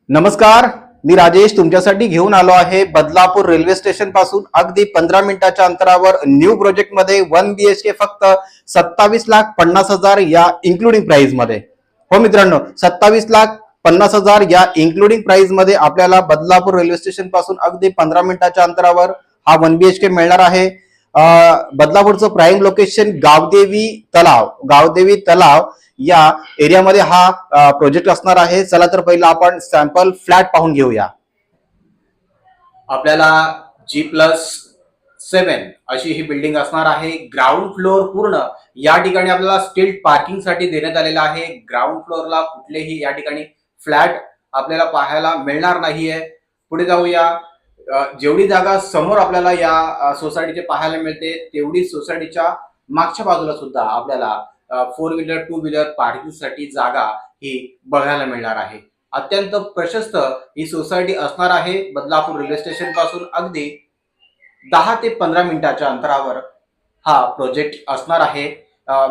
नमस्कार, मी राजेश तुमच्यासाठी घेऊन आलो आहे बदलापूर रेल्वे स्टेशन पासून अगदी 15 मिनिटाच्या अंतरावर न्यू प्रोजेक्ट मध्ये 1 BHK फक्त 27,50,000 या इन्क्लुडिंग प्राइस मध्ये। हो मित्रांनो, 27,50,000 या इन्क्लुडिंग प्राइस मध्ये आपल्याला बदलापूर रेल्वे स्टेशन पासून अगदी 15 मिनिटाच्या अंतरावर हा 1 BHK मिळणार आहे। बदलापूरचं प्राइम लोकेशन गावदेवी तलाव या एरियामध्ये हा प्रोजेक्ट असणार आहे। चला तर पहिला आपण सॅम्पल फ्लॅट पाहून घेऊया। आपल्याला G+7 अशी ही बिल्डिंग असणार आहे। ग्राउंड फ्लोर पूर्ण या ठिकाणी आपल्याला स्टील पार्किंग साठी देण्यात आलेला आहे। ग्राउंड फ्लोरला कुठलेही या ठिकाणी फ्लॅट आपल्याला पाहायला मिळणार नाहीये। पुढे जाऊया। जेवढी जागा समोर आपल्याला या सोसायटीचे पाहायला मिळते तेवढी सोसायटीच्या मागच्या बाजूला सुद्धा आपल्याला 4 व्हीलर 2 व्हीलर पार्किंग साठी जागा ही बघायला मिळणार आहे। अत्यंत प्रशस्त ही सोसायटी असणार आहे। बदलापूर रेल्वे स्टेशन पासून अगदी 10 ते 15 मिनिटाच्या अंतरावर हा प्रोजेक्ट असणार आहे।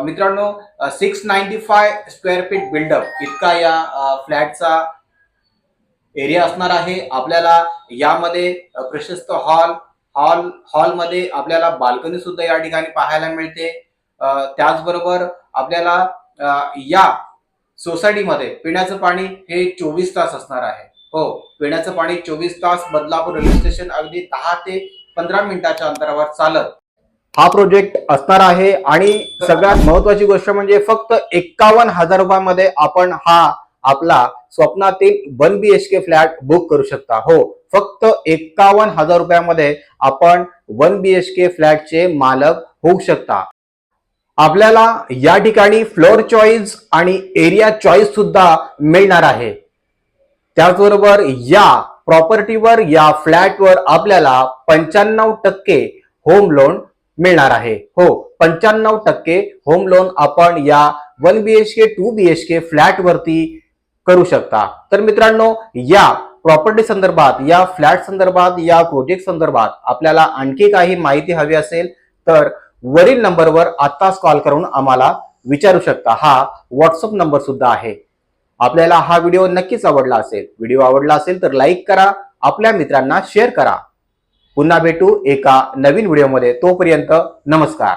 मित्रांनो, 695 स्क्वेअर फीट बिल्डअप इतका या फ्लॅटचा एरिया असणार आहे। आपल्याला यामध्ये प्रशस्त हॉलमध्ये आपल्याला बाल्कनी सुद्धा या ठिकाणी पाहायला मिळते। त्याचबरोबर आपल्याला या सोसायटीमध्ये पिण्याचं पाणी हे 24 तास असणार आहे। हो, पिण्याचं पाणी 24 तास। बदलापूर रेल्वे स्टेशन अगदी 10 ते 15 मिनिटाच्या अंतरावर चालत हा प्रोजेक्ट असणार आहे। आणि सगळ्यात महत्वाची गोष्ट म्हणजे फक्त 51,000 रुपयामध्ये आपण हा आपला स्वप्नातील 1 BHK फ्लॅट बुक करू शकता। हो, फक्त 51,000 रुपयामध्ये आपण 1 BHK फ्लॅटचे मालक होऊ शकता। आपल्याला या ठिकाणी फ्लोर चॉईस आणि एरिया चॉईस सुद्धा मिळणार आहे। त्याचबरोबर या प्रॉपर्टीवर या फ्लॅटवर आपल्याला 95% होम लोन मिळणार आहे। हो, 95% होम लोन आपण या 1 BHK 2 BHK फ्लॅट वरती करू शकता। तर मित्रांनो, या प्रॉपर्टी संदर्भात, या फ्लॅट संदर्भात, या प्रोजेक्ट संदर्भात आपल्याला आणखी काही माहिती हवी असेल तर वरील नंबरवर आताच कॉल करून आम्हाला विचारू शकता। हा व्हॉट्सअप नंबर सुद्धा आहे। आपल्याला हा व्हिडिओ नक्कीच आवडला असेल। व्हिडिओ आवडला असेल तर लाईक करा, आपल्या मित्रांना शेअर करा। पुन्हा भेटू एका नवीन व्हिडिओमध्ये। तोपर्यंत नमस्कार।